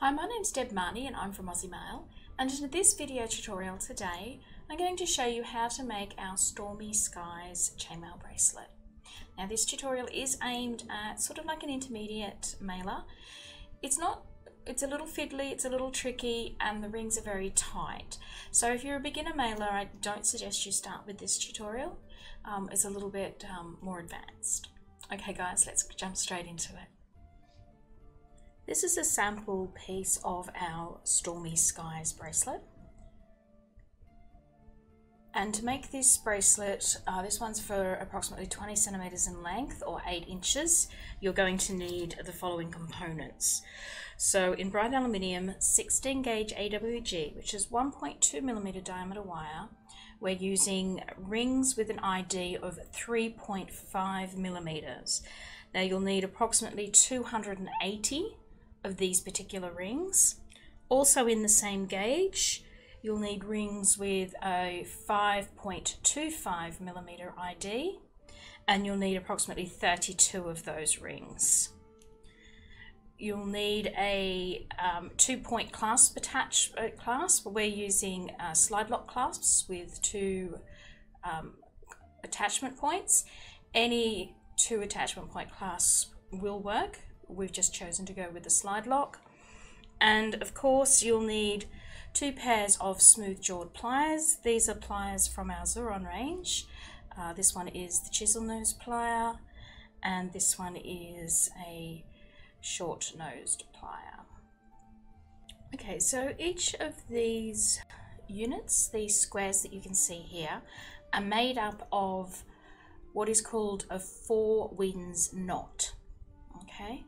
Hi, my name's Deb Marnie and I'm from Aussie Maille, and in this video tutorial today I'm going to show you how to make our Stormy Skies chainmail bracelet. Now this tutorial is aimed at sort of like an intermediate mailer. It's a little fiddly, it's a little tricky, and the rings are very tight. So if you're a beginner mailer, I don't suggest you start with this tutorial. It's a little bit more advanced. Okay guys, let's jump straight into it. This is a sample piece of our Stormy Skies bracelet. And to make this bracelet, this one's for approximately 20 centimeters in length or 8 inches, you're going to need the following components. So in bright aluminium, 16 gauge AWG, which is 1.2 millimeter diameter wire. We're using rings with an ID of 3.5 millimeters. Now you'll need approximately 280 of these particular rings. Also in the same gauge, you'll need rings with a 5.25 millimeter ID, and you'll need approximately 32 of those rings. You'll need a 2-point clasp clasp. We're using slide lock clasps with 2 attachment points. Any 2 attachment point clasp will work. We've just chosen to go with the slide lock. And of course you'll need 2 pairs of smooth jawed pliers. These are pliers from our Xuron range. This one is the chisel nose plier, and this one is a short nosed plier. Okay, so each of these units, these squares that you can see here, are made up of what is called a 4 winds knot. Okay,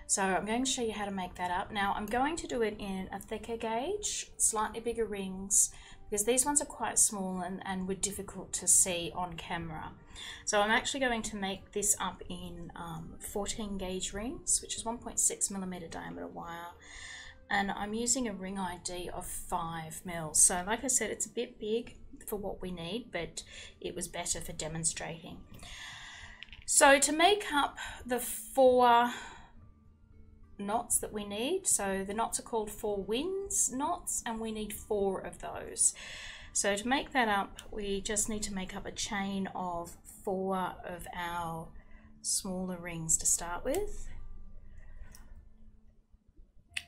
so I'm going to show you how to make that up. Now I'm going to do it in a thicker gauge, slightly bigger rings, because these ones are quite small and were difficult to see on camera. So I'm actually going to make this up in 14 gauge rings, which is 1.6 millimeter diameter wire, and I'm using a ring ID of 5 mil. So like I said, it's a bit big for what we need, but it was better for demonstrating. So to make up the 4 knots that we need, so the knots are called 4 winds knots, and we need 4 of those. So to make that up, we just need to make up a chain of 4 of our smaller rings to start with.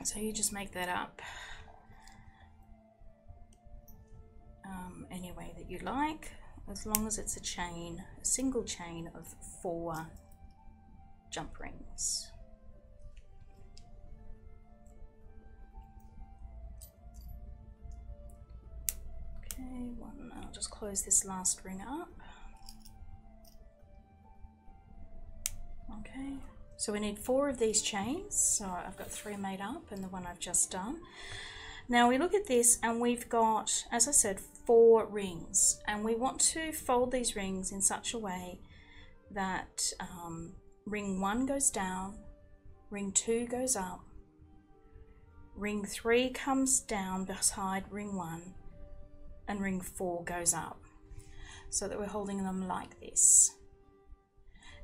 So you just make that up any way that you like, as long as it's a chain, a single chain of 4 jump rings. Okay, I'll just close this last ring up. Okay, so we need 4 of these chains. So I've got 3 made up and the one I've just done. Now we look at this and we've got, as I said, 4 rings, and we want to fold these rings in such a way that ring 1 goes down, ring 2 goes up, ring 3 comes down beside ring 1, and ring 4 goes up, so that we're holding them like this.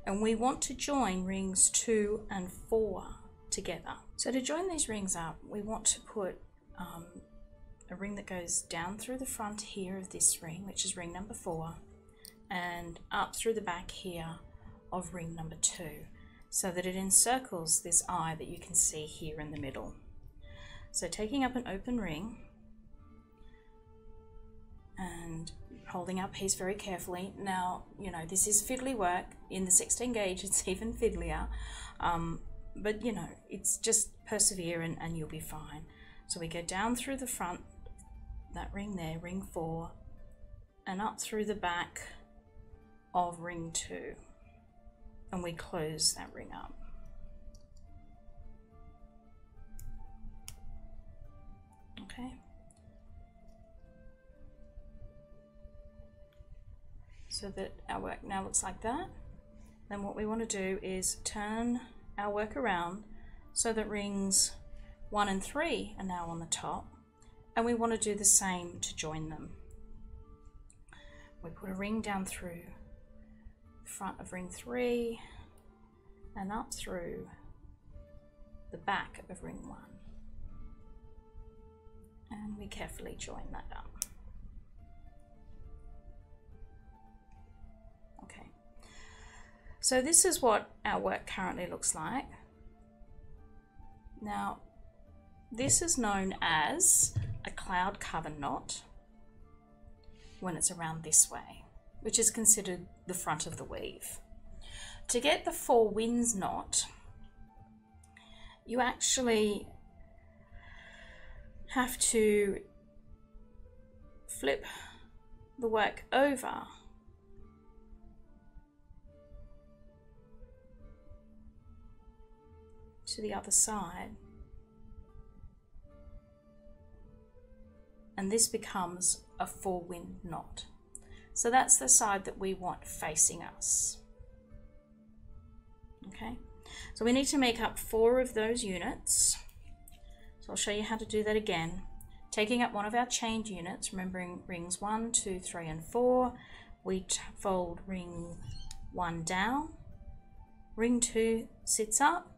And we want to join rings 2 and 4 together. So to join these rings up, we want to put a ring that goes down through the front here of this ring, which is ring number 4, and up through the back here of ring number 2, so that it encircles this eye that you can see here in the middle. So taking up an open ring and holding our piece very carefully. Now, you know, this is fiddly work. In the 16 gauge, it's even fiddlier. But, you know, it's just persevere and you'll be fine. So we go down through the front, that ring there, ring 4, and up through the back of ring 2. And we close that ring up. Okay. So that our work now looks like that. Then what we want to do is turn our work around so that rings 1 and 3 are now on the top, and we want to do the same to join them. We put a ring down through the front of ring 3 and up through the back of ring 1. and we carefully join that up. Okay, so this is what our work currently looks like. Now, this is known as a cloud cover knot when it's around this way, which is considered the front of the weave. To get the four winds knot, you actually have to flip the work over to the other side, and this becomes a four wind knot. So that's the side that we want facing us. Okay, so we need to make up 4 of those units. So I'll show you how to do that again. Taking up one of our chained units, remembering rings 1, 2, 3 and 4, we fold ring 1 down, ring 2 sits up,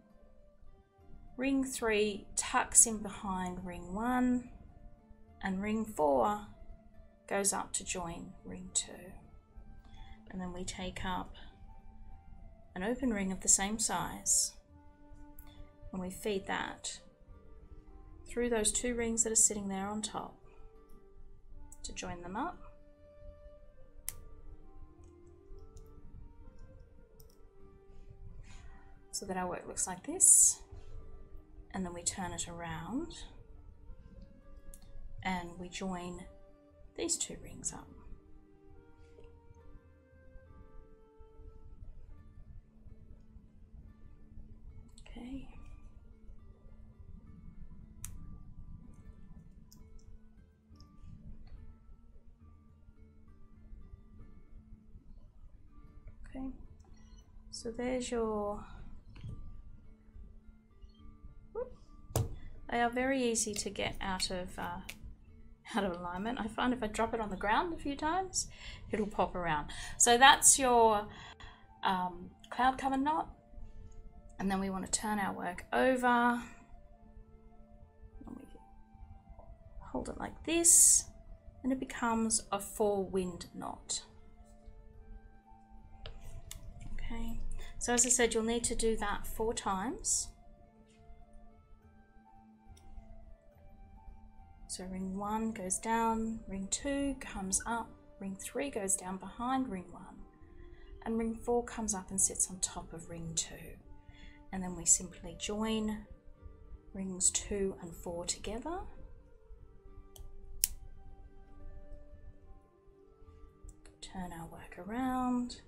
ring 3 tucks in behind ring 1, and ring 4 goes up to join ring 2. And then we take up an open ring of the same size and we feed that through those 2 rings that are sitting there on top to join them up. So that our work looks like this, and then we turn it around and we join these 2 rings up. Okay. Okay, so there's your, they are very easy to get out of alignment. I find if I drop it on the ground a few times, it'll pop around. So that's your cloud cover knot. And then we want to turn our work over. And we hold it like this, and it becomes a 4 wind knot. Okay, so as I said, you'll need to do that 4 times. So ring 1 goes down, ring 2 comes up, ring 3 goes down behind ring 1, and ring 4 comes up and sits on top of ring 2. And then we simply join rings 2 and 4 together. Turn our work around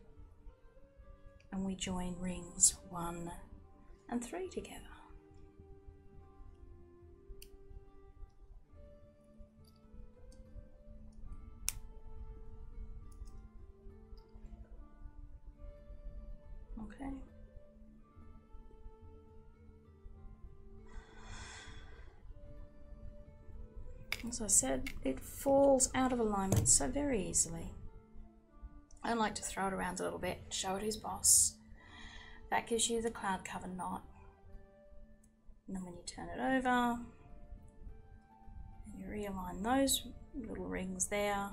and we join rings 1 and 3 together. Okay. As I said, it falls out of alignment so very easily. I like to throw it around a little bit, show it who's boss. That gives you the cloud cover knot. And then when you turn it over, and you realign those little rings there,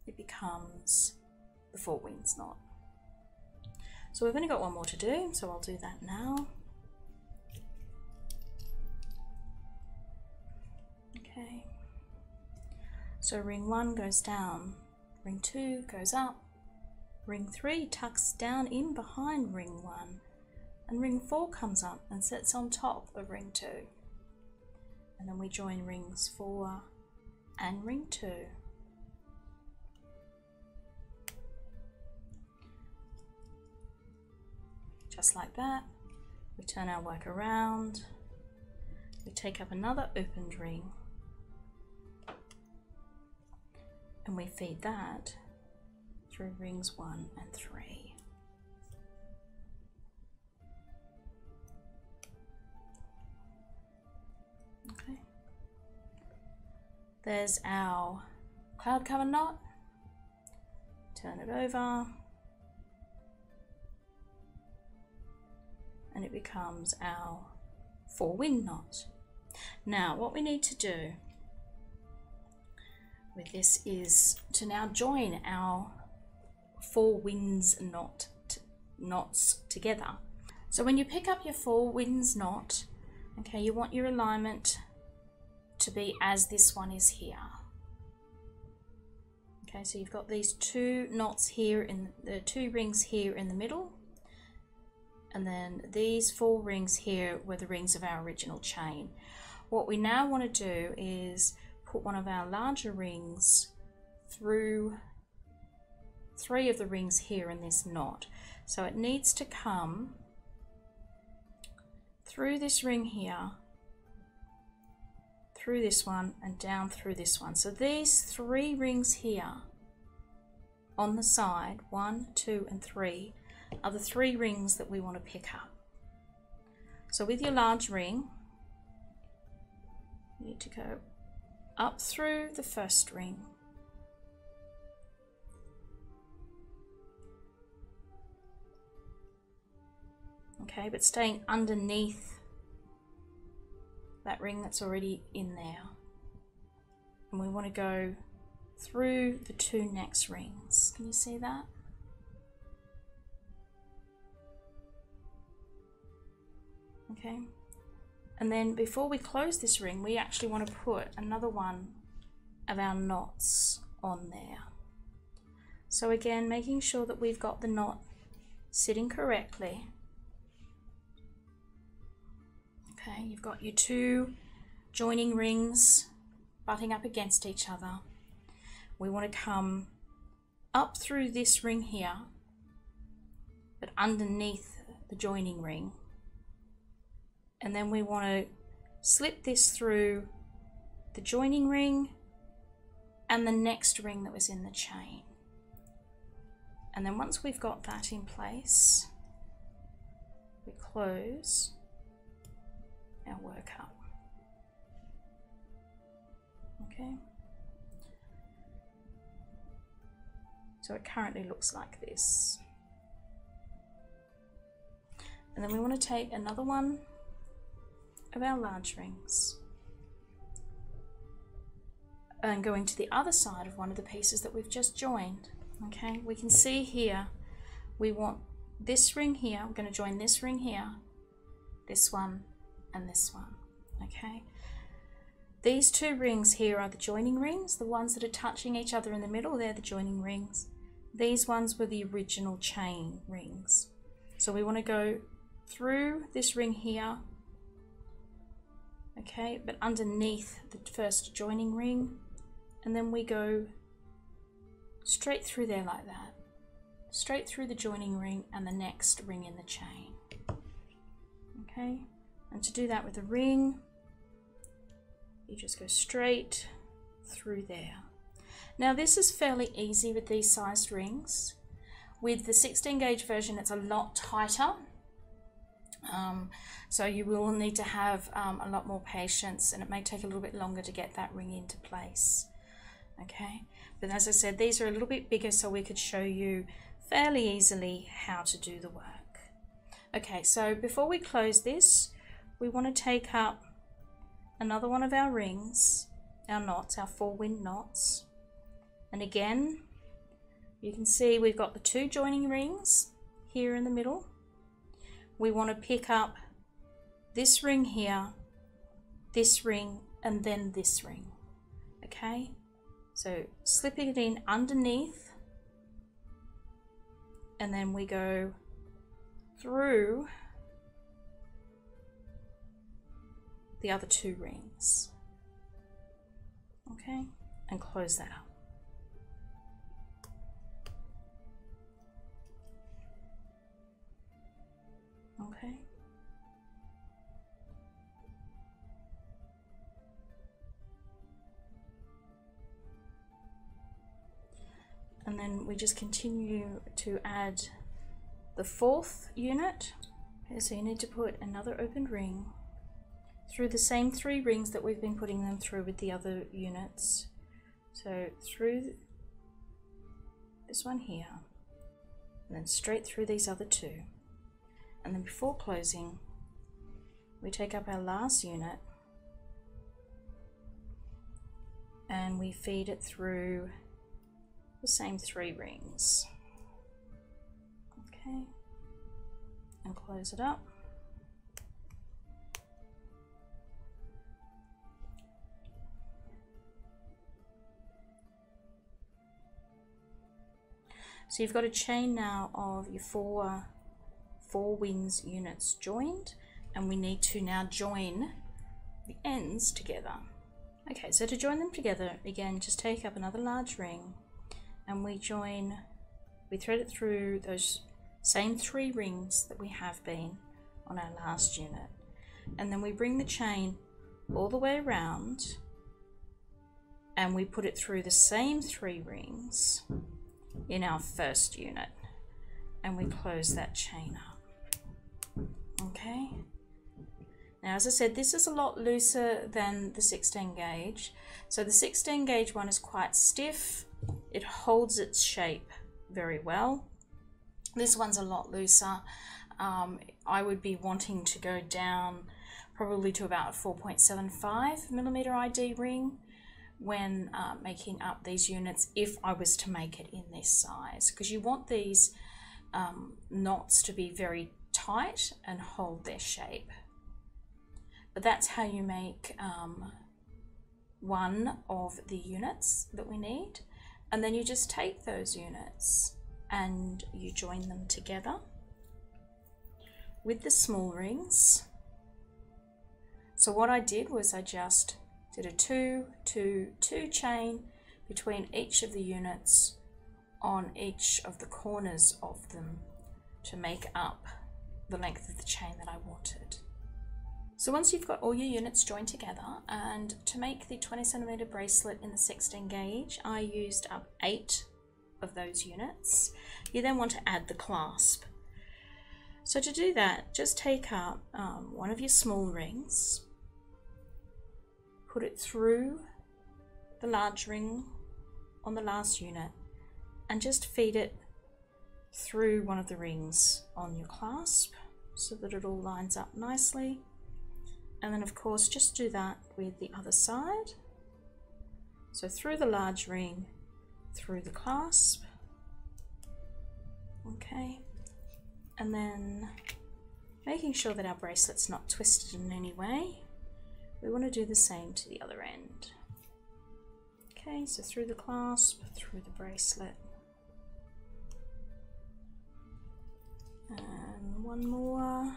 it becomes the 4 winds knot. So we've only got 1 more to do, so I'll do that now. Okay, so ring 1 goes down, ring 2 goes up, ring 3 tucks down in behind ring 1, and ring 4 comes up and sits on top of ring 2. And then we join rings 4 and ring 2. Just like that. We turn our work around, we take up another opened ring, and we feed that through rings 1 and 3. Okay. There's our cloud cover knot. Turn it over, and it becomes our 4 wind knot. Now what we need to do with this is to now join our 4 winds knots together. So when you pick up your 4 winds knot, okay, you want your alignment to be as this one is here. Okay, so you've got these 2 knots here, in the 2 rings here in the middle, and then these 4 rings here were the rings of our original chain. What we now want to do is put one of our larger rings through 3 of the rings here in this knot. So it needs to come through this ring here, through this one, and down through this one. So these 3 rings here on the side, 1, 2 and 3, are the 3 rings that we want to pick up. So with your large ring, you need to go up through the first ring, okay, but staying underneath that ring that's already in there. And we want to go through the 2 next rings. Can you see that? Okay. And then before we close this ring, we actually want to put another one of our knots on there. So again, making sure that we've got the knot sitting correctly. Okay, you've got your 2 joining rings butting up against each other. We want to come up through this ring here, but underneath the joining ring. And then we want to slip this through the joining ring and the next ring that was in the chain. And then once we've got that in place, we close our work up. Okay. So it currently looks like this. And then we want to take another one of our large rings and going to the other side of one of the pieces that we've just joined. Okay, we can see here we want this ring here, we're going to join this ring here, this one and this one. Okay, these 2 rings here are the joining rings, the ones that are touching each other in the middle, they're the joining rings. These ones were the original chain rings. So we want to go through this ring here, okay, but underneath the first joining ring, and then we go straight through there like that, straight through the joining ring and the next ring in the chain. Okay, and to do that with a ring, you just go straight through there. Now this is fairly easy with these sized rings. With the 16 gauge version, it's a lot tighter. So you will need to have a lot more patience, and it may take a little bit longer to get that ring into place. Okay, but as I said, these are a little bit bigger, so we could show you fairly easily how to do the work. Okay, so before we close this, we want to take up another one of our rings, our knots, our 4 wind knots. And again, you can see we've got the 2 joining rings here in the middle. We want to pick up this ring here, this ring, and then this ring. Okay, so slipping it in underneath, and then we go through the other 2 rings. Okay, and close that up. Okay. And then we just continue to add the 4th unit. Okay, so you need to put another opened ring through the same 3 rings that we've been putting them through with the other units. So through this one here, and then straight through these other 2. And then before closing, we take up our last unit and we feed it through the same 3 rings. Okay, and close it up. So you've got a chain now of your four wings units joined, and we need to now join the ends together. Okay, so to join them together, again, just take up another large ring, and we thread it through those same 3 rings that we have been on our last unit, and then we bring the chain all the way around, and we put it through the same 3 rings in our first unit, and we close that chain up. Okay, now as I said, this is a lot looser than the 16 gauge. So the 16 gauge one is quite stiff, it holds its shape very well. This one's a lot looser. I would be wanting to go down probably to about 4.75mm ID ring when making up these units, if I was to make it in this size, because you want these knots to be very tight and hold their shape. But that's how you make one of the units that we need, and then you just take those units and you join them together with the small rings. So what I did was I just did a 2, 2, 2 chain between each of the units on each of the corners of them to make up the length of the chain that I wanted. So once you've got all your units joined together, and to make the 20cm bracelet in the 16 gauge, I used up 8 of those units. You then want to add the clasp. So to do that, just take up one of your small rings, put it through the large ring on the last unit, and just feed it through one of the rings on your clasp so that it all lines up nicely. And then of course just do that with the other side. So through the large ring, through the clasp. Okay, and then making sure that our bracelet's not twisted in any way, we want to do the same to the other end. Okay, so through the clasp, through the bracelet, and one more.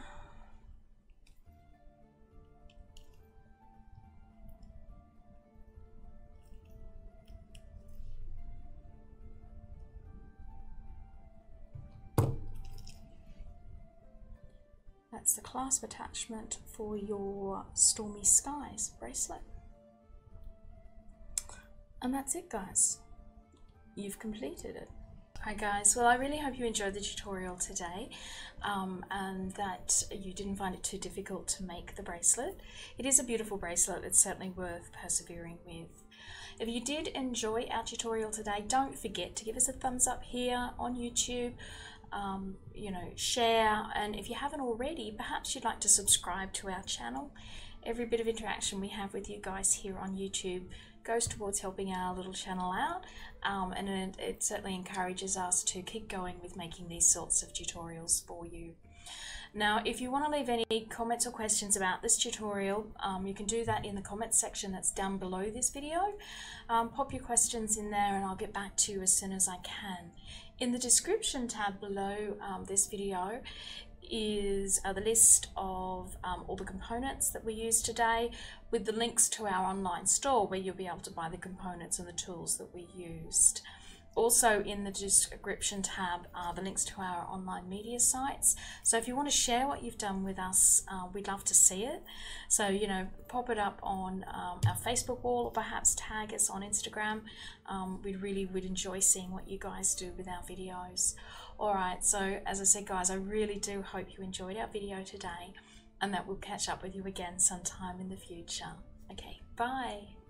That's the clasp attachment for your Stormy Skies bracelet. And that's it, guys. You've completed it. Hi guys, well I really hope you enjoyed the tutorial today and that you didn't find it too difficult to make the bracelet. It is a beautiful bracelet, it's certainly worth persevering with. If you did enjoy our tutorial today, don't forget to give us a thumbs up here on YouTube. You know, share, and if you haven't already, perhaps you'd like to subscribe to our channel. Every bit of interaction we have with you guys here on YouTube goes towards helping our little channel out, and it certainly encourages us to keep going with making these sorts of tutorials for you. Now, if you want to leave any comments or questions about this tutorial, you can do that in the comments section that's down below this video. Pop your questions in there and I'll get back to you as soon as I can. In the description tab below this video is the list of all the components that we used today, with the links to our online store where you'll be able to buy the components and the tools that we used. Also in the description tab are the links to our online media sites. So if you want to share what you've done with us, we'd love to see it. So, you know, pop it up on our Facebook wall, or perhaps tag us on Instagram. We really would enjoy seeing what you guys do with our videos. Alright, so as I said guys, I really do hope you enjoyed our video today, and that we'll catch up with you again sometime in the future. Okay, bye!